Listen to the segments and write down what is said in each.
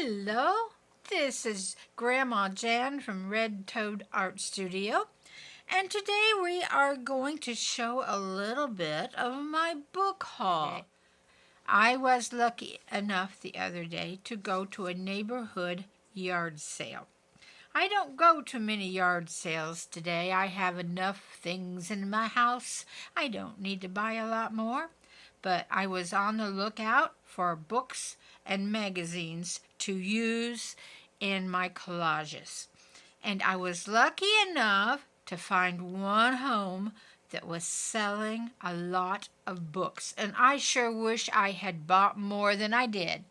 Hello, this is Grandma Jan from Red Toad Art Studio, and today we are going to show a little bit of my book haul. I was lucky enough the other day to go to a neighborhood yard sale. I don't go to many yard sales today. I have enough things in my house. I don't need to buy a lot more. But I was on the lookout for books and magazines to use in my collages. And I was lucky enough to find one home that was selling a lot of books. And I sure wish I had bought more than I did.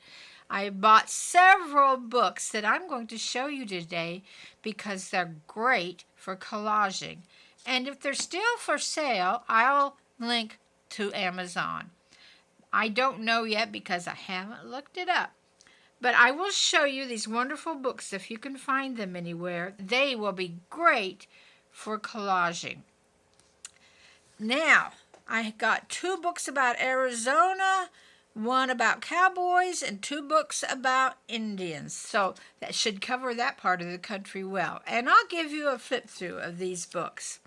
I bought several books that I'm going to show you today because they're great for collaging. And if they're still for sale, I'll link to Amazon. I don't know yet because I haven't looked it up. But I will show you these wonderful books if you can find them anywhere. They will be great for collaging. Now, I got 2 books about Arizona, 1 about cowboys, and 2 books about Indians. So that should cover that part of the country well. And I'll give you a flip through of these books.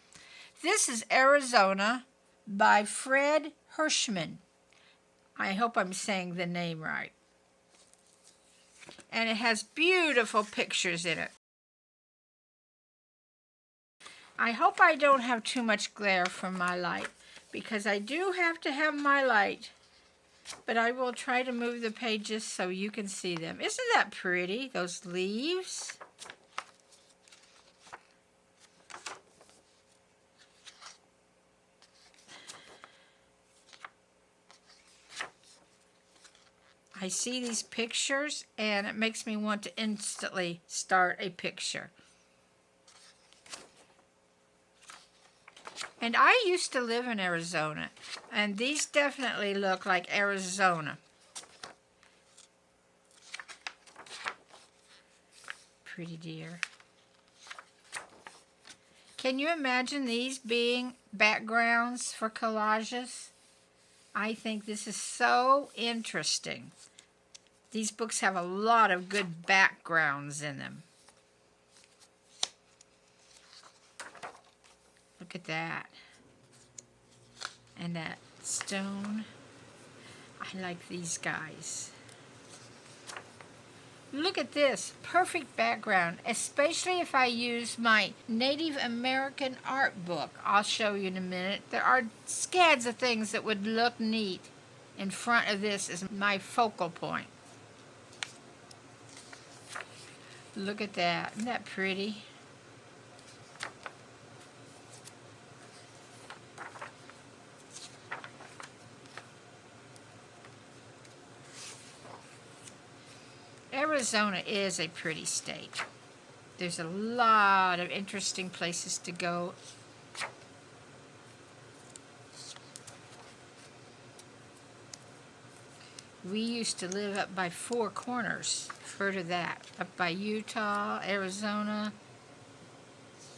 This is Arizona by Fred Hirschman. I hope I'm saying the name right. And it has beautiful pictures in it. I hope I don't have too much glare from my light, because I do have to have my light. But I will try to move the pages so you can see them. Isn't that pretty, those leaves? I see these pictures and it makes me want to instantly start a picture. And I used to live in Arizona, and these definitely look like Arizona. Pretty deer. Can you imagine these being backgrounds for collages? I think this is so interesting. These books have a lot of good backgrounds in them. Look at that. And that stone. I like these guys. Look at this. Perfect background, especially if I use my Native American art book. I'll show you in a minute. There are scads of things that would look neat in front of this as my focal point. Look at that. Isn't that pretty? Arizona is a pretty state. There's a lot of interesting places to go. We used to live up by Four Corners. Heard of that? Up by Utah, Arizona.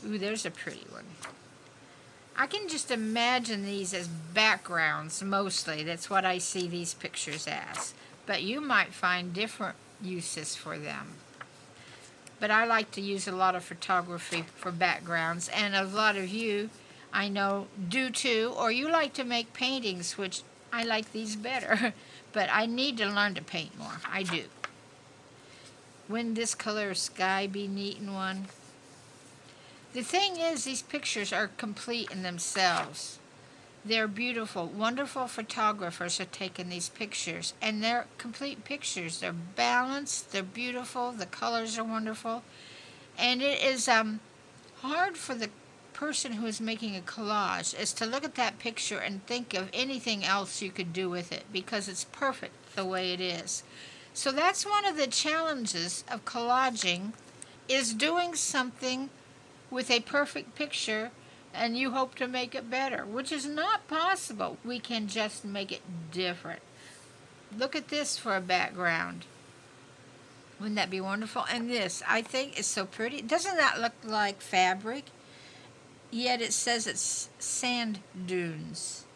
Ooh, there's a pretty one. I can just imagine these as backgrounds mostly. That's what I see these pictures as. But you might find different uses for them. But I like to use a lot of photography for backgrounds, and a lot of you I know do too, or you like to make paintings, which I like these better, but I need to learn to paint more. I do. Wouldn't this color of sky be neat in one? The thing is, these pictures are complete in themselves. They're beautiful. Wonderful photographers have taken these pictures, and they're complete pictures. They're balanced, they're beautiful, the colors are wonderful, and it is hard for the person who is making a collage is to look at that picture and think of anything else you could do with it, because it's perfect the way it is. So that's one of the challenges of collaging, is doing something with a perfect picture and you hope to make it better, which is not possible. We can just make it different. Look at this for a background. Wouldn't that be wonderful? And this, I think, is so pretty. Doesn't that look like fabric? Yet it says it's sand dunes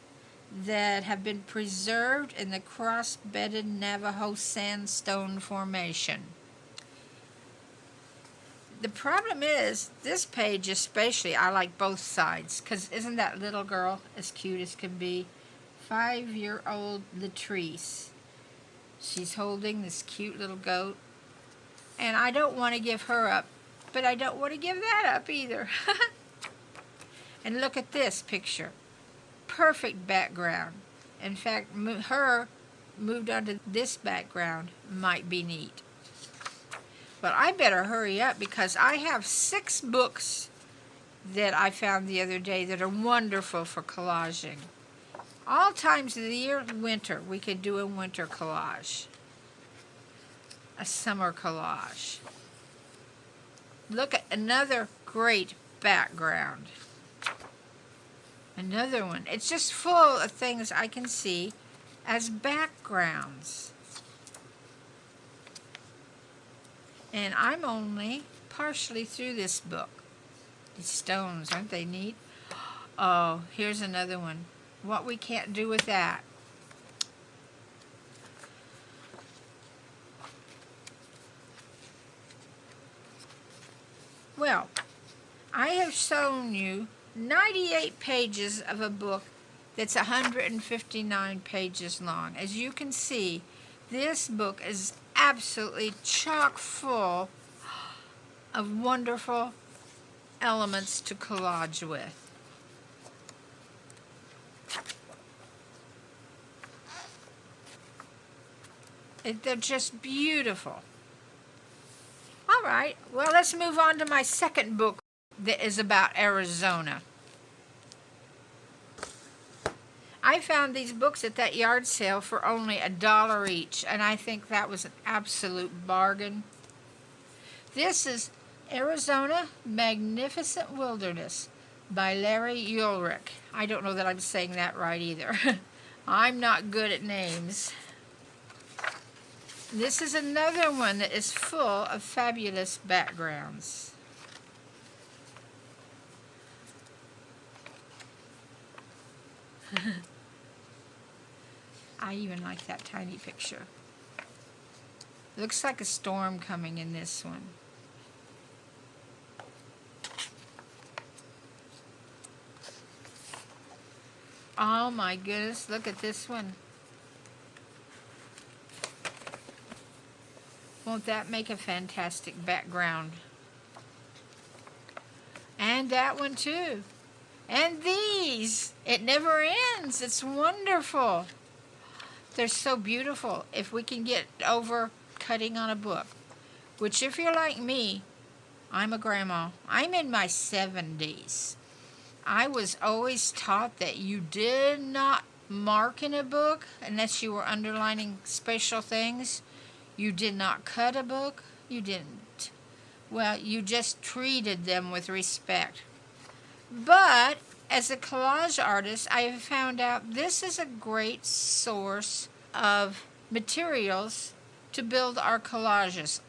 that have been preserved in the cross-bedded Navajo sandstone formation. The problem is, this page especially, I like both sides, because isn't that little girl as cute as can be? 5-year-old Latrice. She's holding this cute little goat, and I don't want to give her up, but I don't want to give that up either. And look at this picture. Perfect background. In fact, her moved onto this background might be neat. But I better hurry up because I have 6 books that I found the other day that are wonderful for collaging. All times of the year, winter, we could do a winter collage. A summer collage. Look at another great background. Another one. It's just full of things I can see as backgrounds. And I'm only partially through this book. These stones, aren't they neat? Oh, here's another one. What we can't do with that. Well, I have shown you 98 pages of a book that's 159 pages long. As you can see, this book is absolutely chock full of wonderful elements to collage with. They're just beautiful. All right, well, let's move on to my second book that is about Arizona. I found these books at that yard sale for only $1 each, and I think that was an absolute bargain. This is Arizona Magnificent Wilderness by Larry Ulrich. I don't know that I'm saying that right either. I'm not good at names. This is another one that is full of fabulous backgrounds. I even like that tiny picture. Looks like a storm coming in this one. Oh my goodness, look at this one. Won't that make a fantastic background? And that one too. And these. It never ends. It's wonderful. They're so beautiful. If we can get over cutting on a book, which if you're like me, I'm a grandma. I'm in my 70s. I was always taught that you did not mark in a book unless you were underlining special things. You did not cut a book. You didn't. Well, you just treated them with respect. But as a collage artist, I have found out this is a great source of materials to build our collages.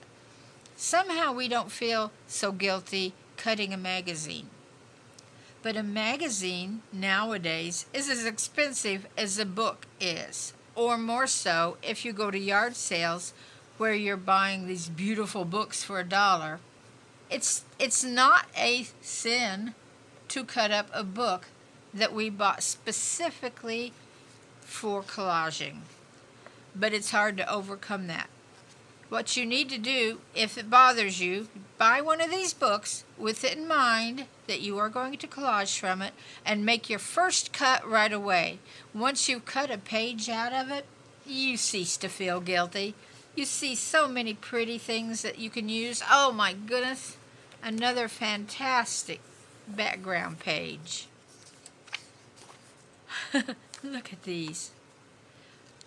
Somehow we don't feel so guilty cutting a magazine. But a magazine nowadays is as expensive as a book is, or more so if you go to yard sales where you're buying these beautiful books for $1. It's not a sin to cut up a book that we bought specifically for collaging, but it's hard to overcome that. What you need to do, if it bothers you, buy one of these books with it in mind that you are going to collage from it and make your first cut right away. Once you've cut a page out of it, you cease to feel guilty. You see so many pretty things that you can use. Oh my goodness, another fantastic background page. Look at these.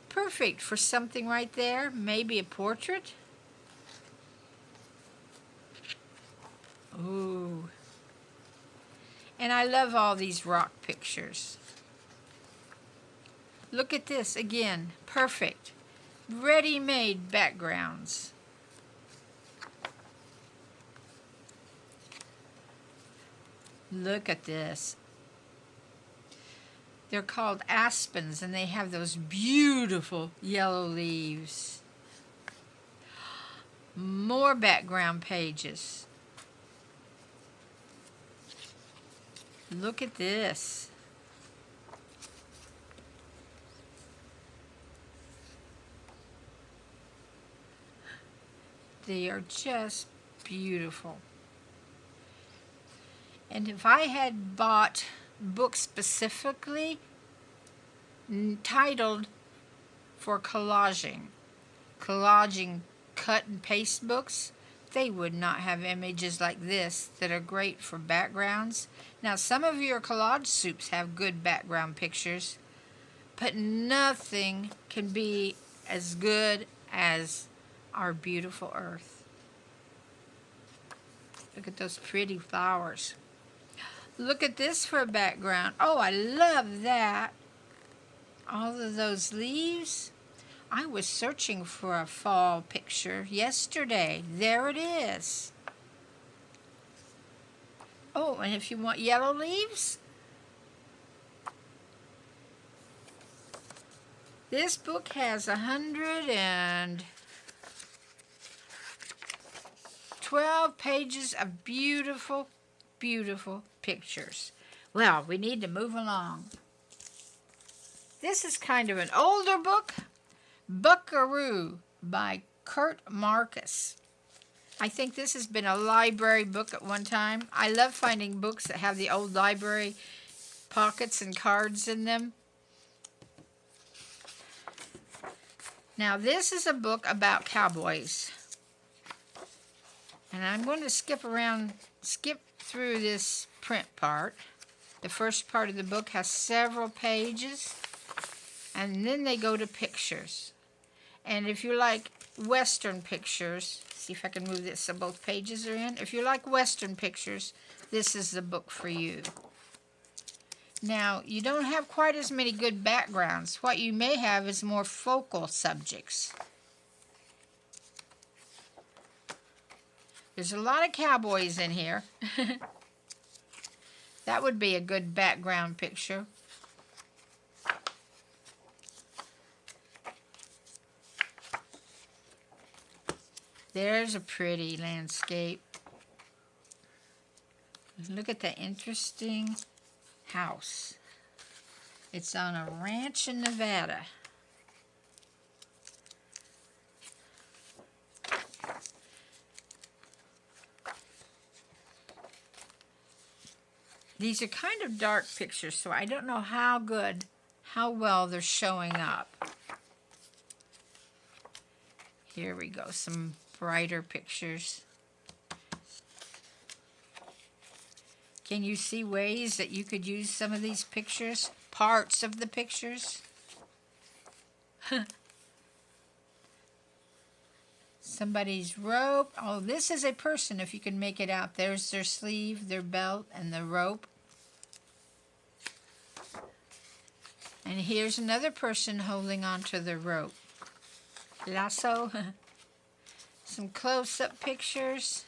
Perfect for something right there, maybe a portrait. Ooh. And I love all these rock pictures. Look at this again, perfect. Ready-made backgrounds. Look at this. They're called aspens, and they have those beautiful yellow leaves. More background pages. Look at this. They are just beautiful. And if I had bought books specifically titled for collaging cut and paste books, they would not have images like this that are great for backgrounds. Now, some of your collage soups have good background pictures, but nothing can be as good as our beautiful earth. Look at those pretty flowers. Look at this for a background. Oh, I love that. All of those leaves. I was searching for a fall picture yesterday. There it is. Oh, and if you want yellow leaves, this book has 112 pages of beautiful, beautiful pictures. Well, we need to move along. This is kind of an older book, Buckaroo by Kurt Marcus. I think this has been a library book at one time. I love finding books that have the old library pockets and cards in them. Now, this is a book about cowboys. And I'm going to skip through this print part. The first part of the book has several pages, and then they go to pictures. And if you like Western pictures, see if I can move this so both pages are in. If you like Western pictures, this is the book for you. Now, you don't have quite as many good backgrounds. What you may have is more focal subjects. There's a lot of cowboys in here. That would be a good background picture. There's a pretty landscape. Look at the interesting house. It's on a ranch in Nevada. These are kind of dark pictures, so I don't know how well they're showing up. Here we go, some brighter pictures. Can you see ways that you could use some of these pictures? Parts of the pictures? Somebody's rope. Oh, this is a person, if you can make it out. There's their sleeve, their belt, and the rope. And here's another person holding onto the rope. Lasso. Some close-up pictures.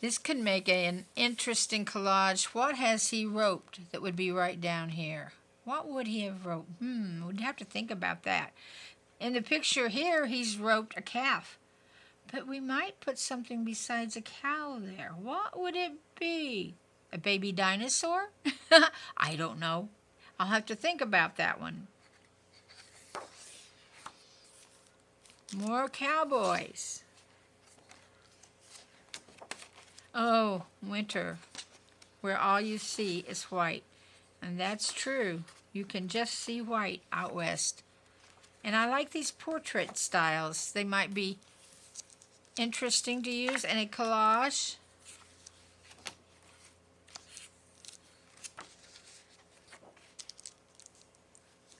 This could make an interesting collage. What has he roped that would be right down here? What would he have roped? We'd have to think about that. In the picture here, he's roped a calf. But we might put something besides a cow there. What would it be? A baby dinosaur? I don't know. I'll have to think about that one. More cowboys. Oh, winter, where all you see is white. And that's true. You can just see white out west. And I like these portrait styles. They might be interesting to use in a collage.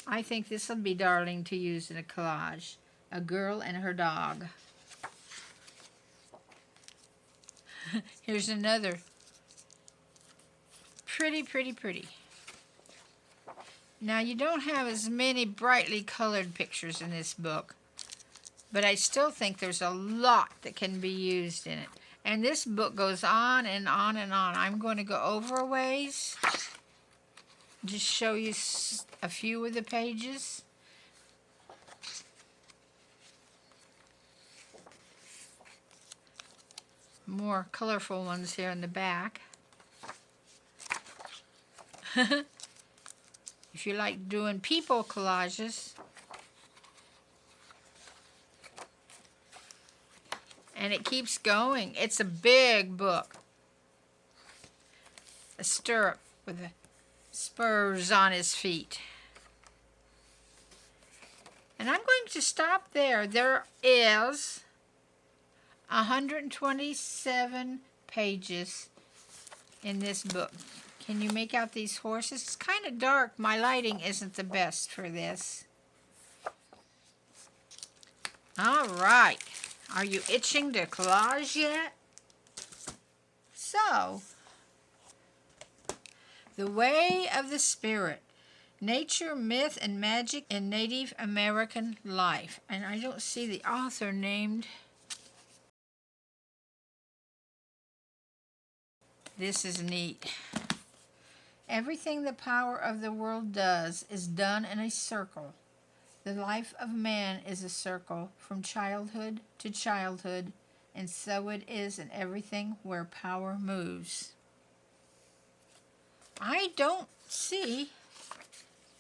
I think this will be darling to use in a collage. A girl and her dog. Here's another. Pretty, pretty, pretty. Now, you don't have as many brightly colored pictures in this book, but I still think there's a lot that can be used in it. And this book goes on and on and on. I'm going to go over a ways, just show you a few of the pages. more colorful ones here in the back. If you like doing people collages. And it keeps going. It's a big book. A stirrup with the spurs on his feet. And I'm going to stop there. There is 127 pages in this book. Can you make out these horses? It's kind of dark. My lighting isn't the best for this. All right. Are you itching to collage yet? So, The Way of the Spirit. Nature, Myth, and Magic in Native American Life. And I don't see the author named. This is neat. Everything the power of the world does is done in a circle. The life of man is a circle from childhood to childhood, and so it is in everything where power moves. I don't see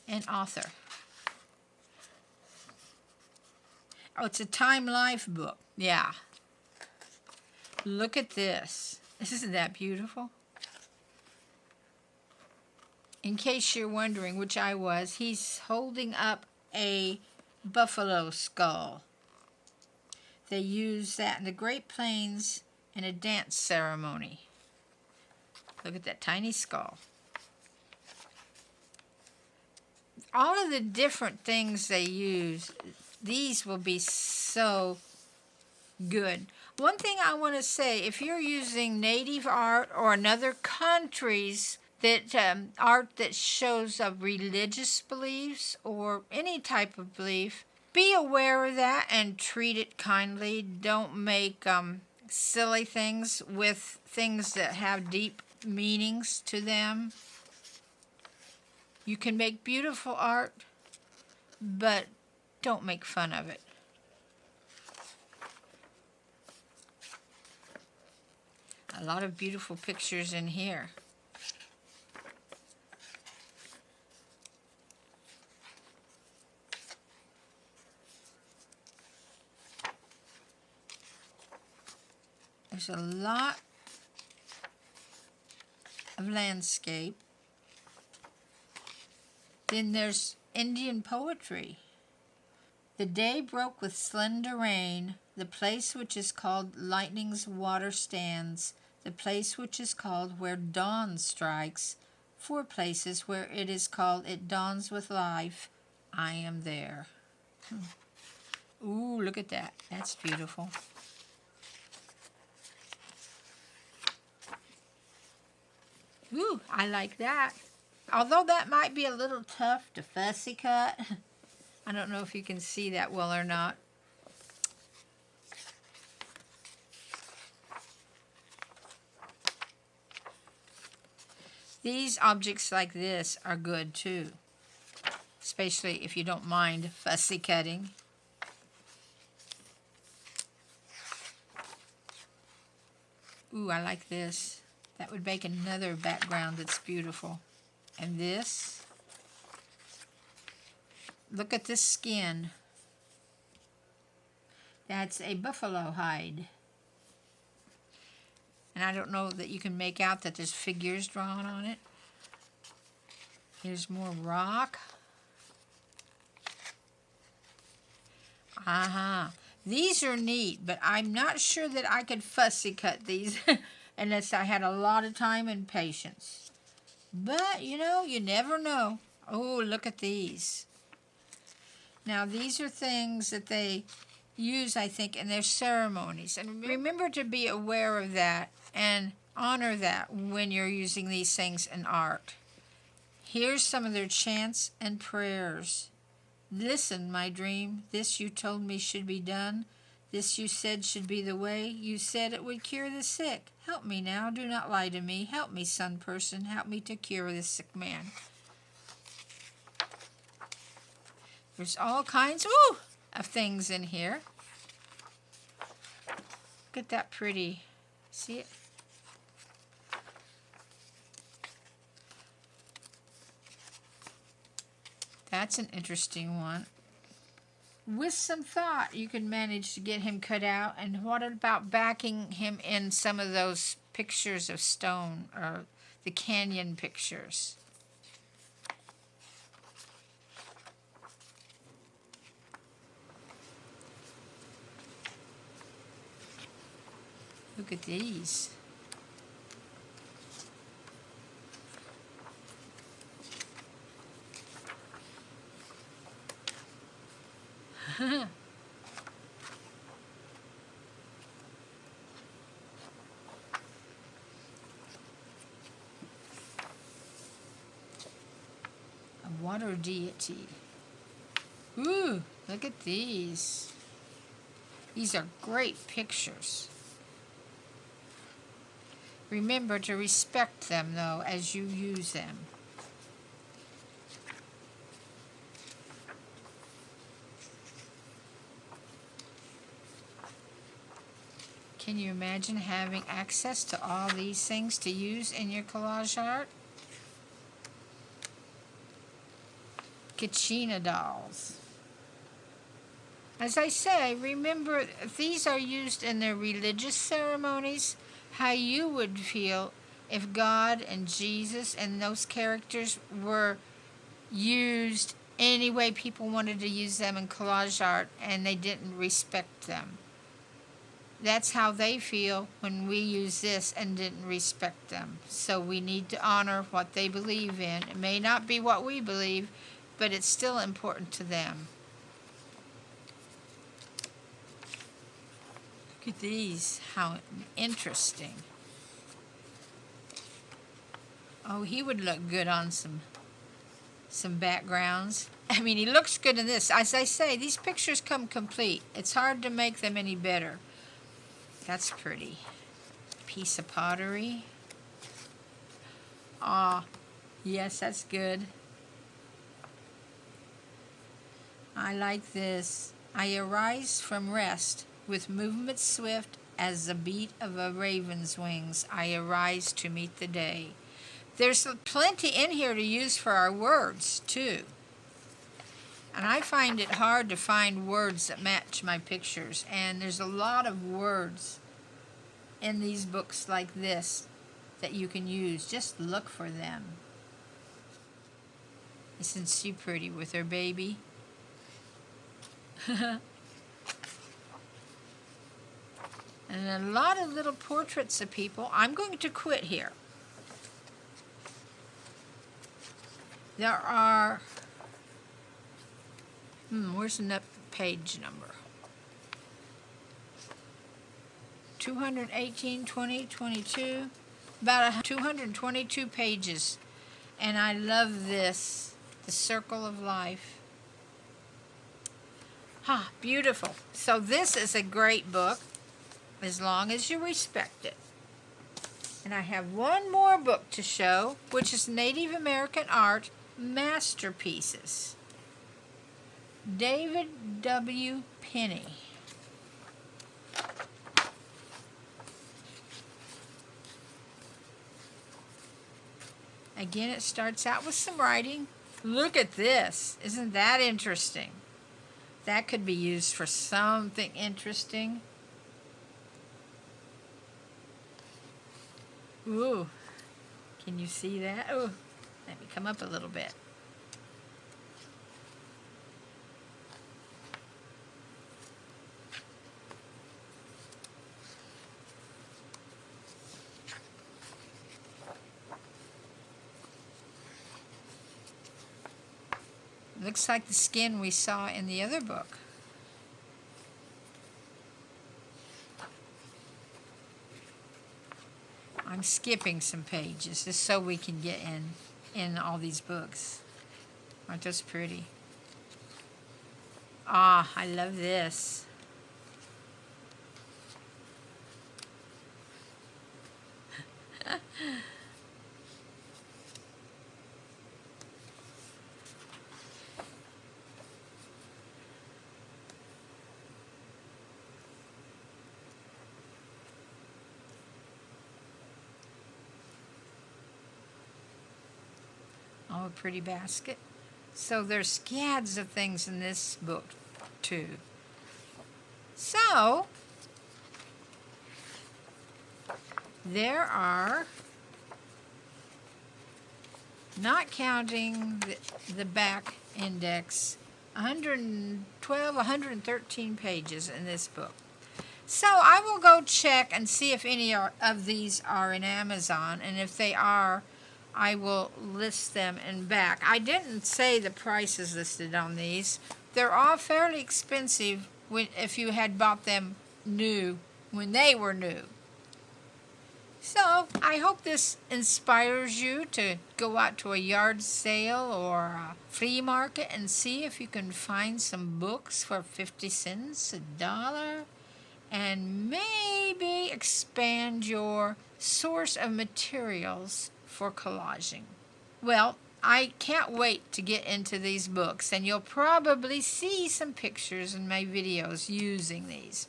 an author. Oh, it's a Time Life book. Yeah. Look at this. Isn't that beautiful? In case you're wondering, which I was, he's holding up a buffalo skull. They use that in the Great Plains in a dance ceremony. Look at that tiny skull. All of the different things they use, these will be so good. One thing I want to say, if you're using native art or another country's art that shows of religious beliefs or any type of belief, be aware of that and treat it kindly. Don't make silly things with things that have deep meanings to them. You can make beautiful art, but don't make fun of it. A lot of beautiful pictures in here. There's a lot of landscape. Then there's Indian poetry. The day broke with slender rain. The place which is called lightning's water stands. The place which is called where dawn strikes. 4 places where it is called it dawns with life. I am there. Ooh, look at that. That's beautiful. Ooh, I like that. Although that might be a little tough to fussy cut. I don't know if you can see that well or not. These objects like this are good too, especially if you don't mind fussy cutting. Ooh, I like this. That would make another background that's beautiful. And this, look at this skin. That's a buffalo hide. And I don't know that you can make out that there's figures drawn on it. Here's more rock. These are neat, but I'm not sure that I could fussy cut these unless I had a lot of time and patience. But, you know, you never know. Oh, look at these. Now, these are things that they use, I think, in their ceremonies. And remember to be aware of that and honor that when you're using these things in art. Here's some of their chants and prayers. Listen, my dream, this you told me should be done. This you said should be the way. You said it would cure the sick. Help me now, do not lie to me. Help me, sun person, help me to cure this sick man. There's all kinds of things in here. Look at that pretty See it? That's an interesting one. With some thought, you could manage to get him cut out. And what about backing him in some of those pictures of stone, or the canyon pictures? Look at these. A water deity. Ooh, look at these. These are great pictures. Remember to respect them, though, as you use them. Can you imagine having access to all these things to use in your collage art? Kachina dolls. As I say, remember, these are used in their religious ceremonies. How you would feel if God and Jesus and those characters were used any way people wanted to use them in collage art and they didn't respect them. That's how they feel when we use this and didn't respect them. So we need to honor what they believe in. It may not be what we believe, but it's still important to them. Look at these, how interesting. Oh, he would look good on some backgrounds. I mean, he looks good in this. As I say, these pictures come complete. It's hard to make them any better. That's pretty. Piece of pottery. Ah, yes, that's good. I like this. I arise from rest with movement swift as the beat of a raven's wings. I arise to meet the day. There's plenty in here to use for our words, too. And I find it hard to find words that match my pictures. And there's a lot of words in these books like this that you can use. Just look for them. Isn't she pretty with her baby? And a lot of little portraits of people. I'm going to quit here. There are, where's the page number? 218, 20, 22, about 222 pages. And I love this, The Circle of Life. Beautiful. So this is a great book, as long as you respect it. And I have one more book to show, which is Native American Art Masterpieces. David W. Penny. Again, it starts out with some writing. Look at this. Isn't that interesting? That could be used for something interesting. Ooh, can you see that? Oh, let me come up a little bit. Looks like the skin we saw in the other book. I'm skipping some pages just so we can get in all these books. Aren't those pretty? Ah, I love this. a pretty basket. So there's scads of things in this book too. So there are, not counting the back index, 112, 113 pages in this book. So I will go check and see if any of these are in Amazon, and if they are, I will list them in back. I didn't say the prices listed on these. They're all fairly expensive if you had bought them new when they were new. So I hope this inspires you to go out to a yard sale or a flea market and see if you can find some books for 50 cents, $1, and maybe expand your source of materials for collaging. Well, I can't wait to get into these books, and you'll probably see some pictures in my videos using these.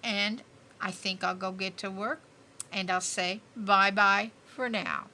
And I think I'll go get to work, and I'll say bye-bye for now.